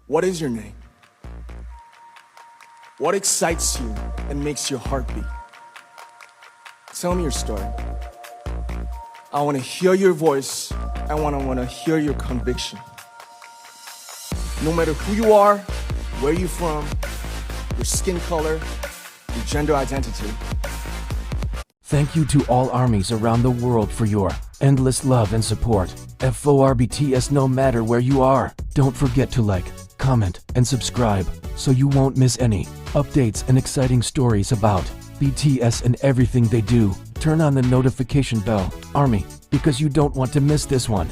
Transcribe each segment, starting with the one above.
What is your name? What excites you and makes your heart beat? Tell me your story. I want to hear your voice. I want to hear your conviction. No matter who you are, where you're from, your skin color, your gender identity. Thank you to all armies around the world for your endless love and support. vbts no matter where you are. Don't forget to like, comment, and subscribe so you won't miss any updates and exciting stories about BTS and everything they do. Turn on the notification bell, Army, because you don't want to miss this one.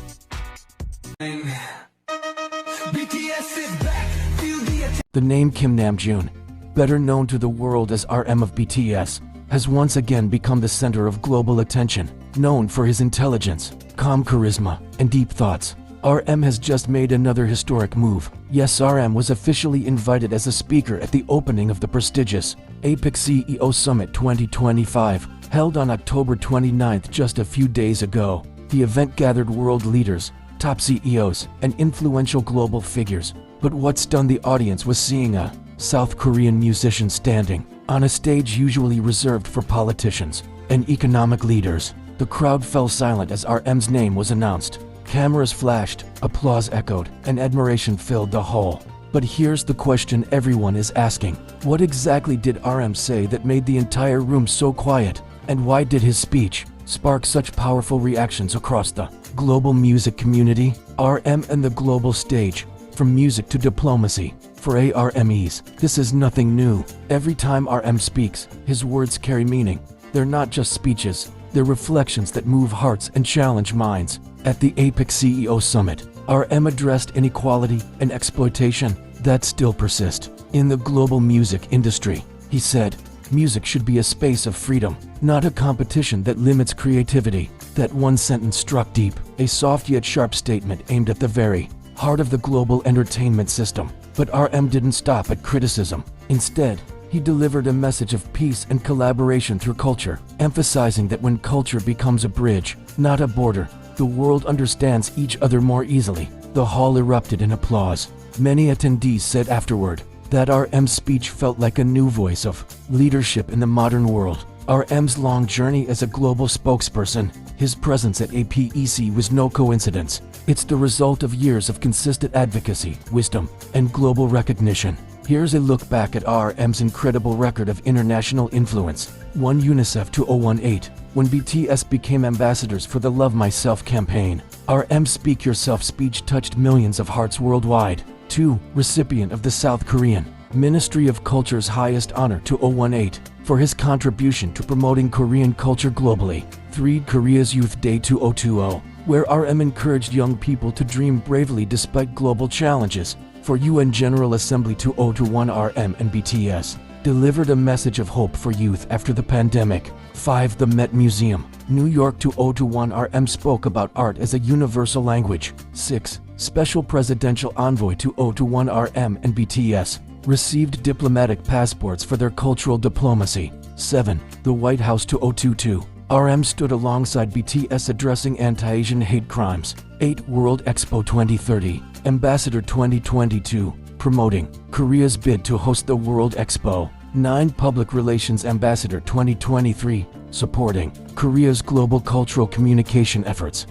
The name Kim Namjoon, better known to the world as RM of BTS, has once again become the center of global attention. Known for his intelligence, calm charisma, and deep thoughts, RM has just made another historic move. Yes, RM was officially invited as a speaker at the opening of the prestigious APEC CEO Summit 2025, held on October 29th, just a few days ago. The event gathered world leaders, top CEOs, and influential global figures. But what stunned the audience was seeing a South Korean musician standing on a stage usually reserved for politicians and economic leaders. The crowd fell silent as RM's name was announced. Cameras flashed, applause echoed, and admiration filled the hall. But here's the question everyone is asking. What exactly did RM say that made the entire room so quiet? And why did his speech spark such powerful reactions across the global music community? RM and the global stage, from music to diplomacy. For ARMEs, this is nothing new. Every time RM speaks, his words carry meaning. They're not just speeches, they're reflections that move hearts and challenge minds. At the APEC CEO Summit, RM addressed inequality and exploitation that still persist in the global music industry. He said, "Music should be a space of freedom, not a competition that limits creativity." That one sentence struck deep, a soft yet sharp statement aimed at the very heart of the global entertainment system. But RM didn't stop at criticism. Instead, he delivered a message of peace and collaboration through culture, emphasizing that when culture becomes a bridge, not a border, the world understands each other more easily. The hall erupted in applause. Many attendees said afterward that RM's speech felt like a new voice of leadership in the modern world. RM's long journey as a global spokesperson, his presence at APEC was no coincidence. It's the result of years of consistent advocacy, wisdom, and global recognition. Here's a look back at RM's incredible record of international influence. 1. UNICEF 2018, when BTS became ambassadors for the Love Myself campaign. RM's Speak Yourself speech touched millions of hearts worldwide. 2. Recipient of the South Korean Ministry of Culture's highest honor 2018, for his contribution to promoting Korean culture globally. 3. Korea's Youth Day 2020, where RM encouraged young people to dream bravely despite global challenges. For UN General Assembly 2021, RM and BTS delivered a message of hope for youth after the pandemic. 5. The Met Museum, New York 2021, RM spoke about art as a universal language. 6. Special Presidential Envoy 2021, RM and BTS received diplomatic passports for their cultural diplomacy. 7. The White House 2022, RM stood alongside BTS addressing anti-Asian hate crimes. 8. World Expo 2030, Ambassador 2022, promoting Korea's bid to host the World Expo. 9. Public Relations Ambassador 2023, supporting Korea's global cultural communication efforts.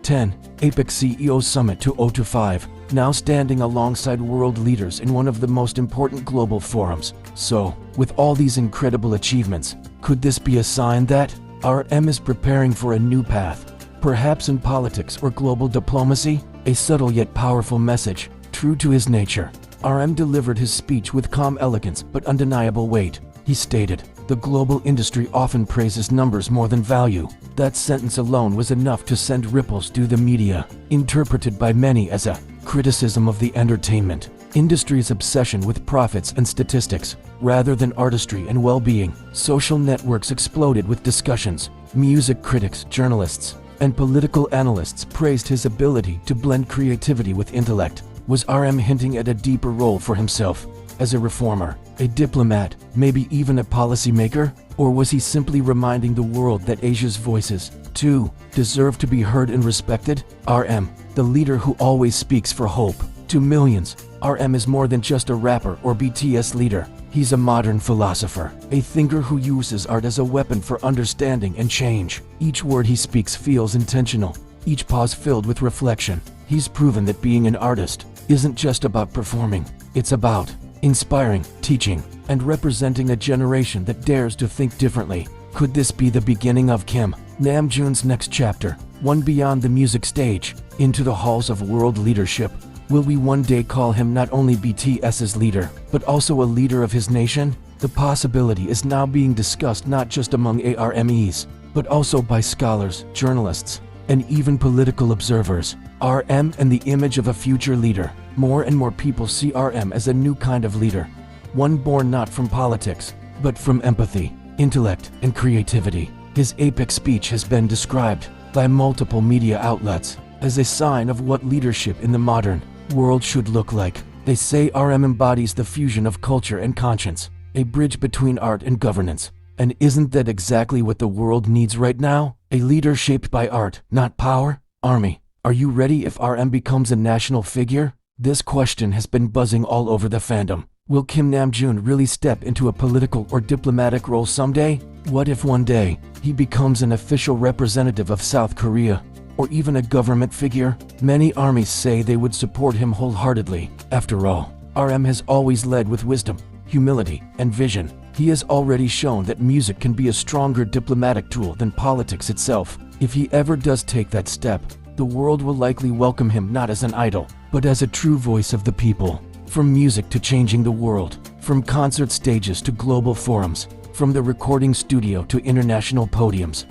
10. APEC CEO Summit 2025, now standing alongside world leaders in one of the most important global forums. So, with all these incredible achievements, could this be a sign that RM is preparing for a new path? Perhaps in politics or global diplomacy? A subtle yet powerful message, true to his nature. RM delivered his speech with calm elegance but undeniable weight. He stated, "The global industry often praises numbers more than value." That sentence alone was enough to send ripples through the media, interpreted by many as a criticism of the entertainment industry's obsession with profits and statistics, rather than artistry and well-being. Social networks exploded with discussions. Music critics, journalists, and political analysts praised his ability to blend creativity with intellect. Was RM hinting at a deeper role for himself? As a reformer, a diplomat, maybe even a policymaker? Or was he simply reminding the world that Asia's voices, too, deserve to be heard and respected? RM, the leader who always speaks for hope to millions, RM is more than just a rapper or BTS leader. He's a modern philosopher, a thinker who uses art as a weapon for understanding and change. Each word he speaks feels intentional, each pause filled with reflection. He's proven that being an artist isn't just about performing, it's about inspiring, teaching, and representing a generation that dares to think differently. Could this be the beginning of Kim Namjoon's next chapter, one beyond the music stage, into the halls of world leadership? Will we one day call him not only BTS's leader, but also a leader of his nation? The possibility is now being discussed not just among ARMEs, but also by scholars, journalists, and even political observers. RM and the image of a future leader. More and more people see RM as a new kind of leader, one born not from politics, but from empathy, intellect, and creativity. His epic speech has been described by multiple media outlets as a sign of what leadership in the modern world should look like. They say RM embodies the fusion of culture and conscience, a bridge between art and governance. And isn't that exactly what the world needs right now? A leader shaped by art, not power? Army, are you ready if RM becomes a national figure? This question has been buzzing all over the fandom. Will Kim Namjoon really step into a political or diplomatic role someday? What if one day he becomes an official representative of South Korea, or even a government figure? Many armies say they would support him wholeheartedly. After all, RM has always led with wisdom, humility, and vision. He has already shown that music can be a stronger diplomatic tool than politics itself. If he ever does take that step, the world will likely welcome him not as an idol, but as a true voice of the people. From music to changing the world, from concert stages to global forums, from the recording studio to international podiums,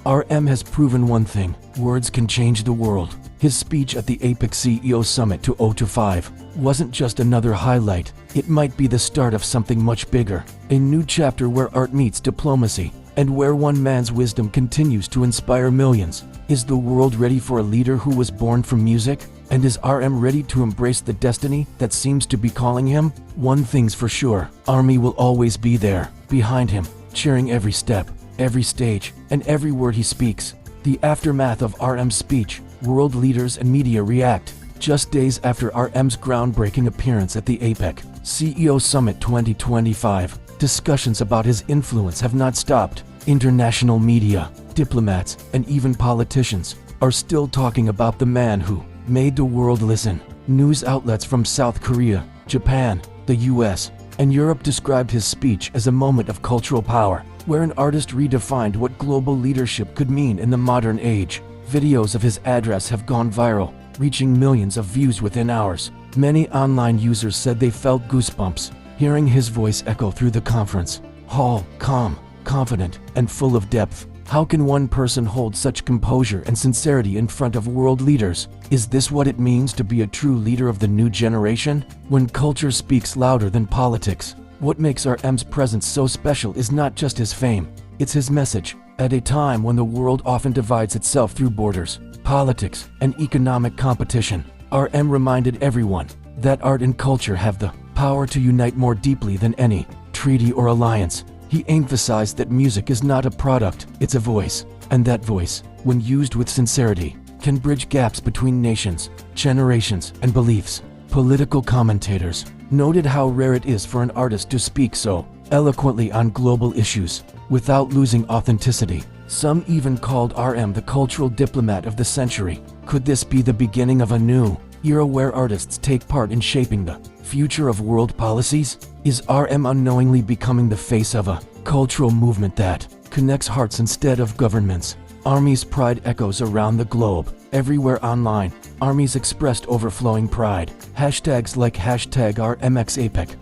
RM has proven one thing: words can change the world. His speech at the APEC CEO Summit 2025 wasn't just another highlight, it might be the start of something much bigger, a new chapter where art meets diplomacy, and where one man's wisdom continues to inspire millions. Is the world ready for a leader who was born from music? And is RM ready to embrace the destiny that seems to be calling him? One thing's for sure, Army will always be there, behind him, cheering every step, every stage, and every word he speaks. The aftermath of RM's speech, world leaders and media react. Just days after RM's groundbreaking appearance at the APEC CEO Summit 2025, discussions about his influence have not stopped. International media, diplomats, and even politicians are still talking about the man who made the world listen. News outlets from South Korea, Japan, the US, and Europe described his speech as a moment of cultural power, where an artist redefined what global leadership could mean in the modern age. Videos of his address have gone viral, reaching millions of views within hours. Many online users said they felt goosebumps, hearing his voice echo through the conference hall, calm, confident, and full of depth. How can one person hold such composure and sincerity in front of world leaders? Is this what it means to be a true leader of the new generation? When culture speaks louder than politics, what makes RM's presence so special is not just his fame, it's his message. At a time when the world often divides itself through borders, politics, and economic competition, RM reminded everyone that art and culture have the power to unite more deeply than any treaty or alliance. He emphasized that music is not a product, it's a voice, and that voice, when used with sincerity, can bridge gaps between nations, generations, and beliefs. Political commentators noted how rare it is for an artist to speak so eloquently on global issues without losing authenticity. Some even called RM the cultural diplomat of the century. Could this be the beginning of a new era where artists take part in shaping the future of world policies? Is RM unknowingly becoming the face of a cultural movement that connects hearts instead of governments? Army's pride echoes around the globe. Everywhere online, armies expressed overflowing pride. Hashtags like #RMXAPEC,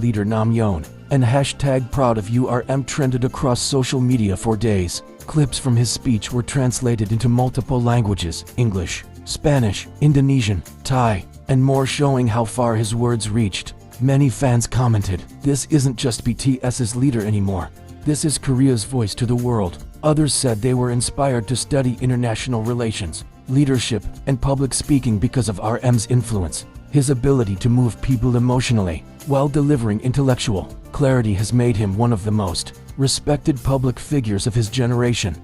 #Leader Namjoon, and #ProudOfYouRM trended across social media for days. Clips from his speech were translated into multiple languages: English, Spanish, Indonesian, Thai, and more, showing how far his words reached. Many fans commented, "This isn't just BTS's leader anymore. This is Korea's voice to the world." Others said they were inspired to study international relations, leadership, and public speaking because of RM's influence. His ability to move people emotionally while delivering intellectual clarity has made him one of the most respected public figures of his generation.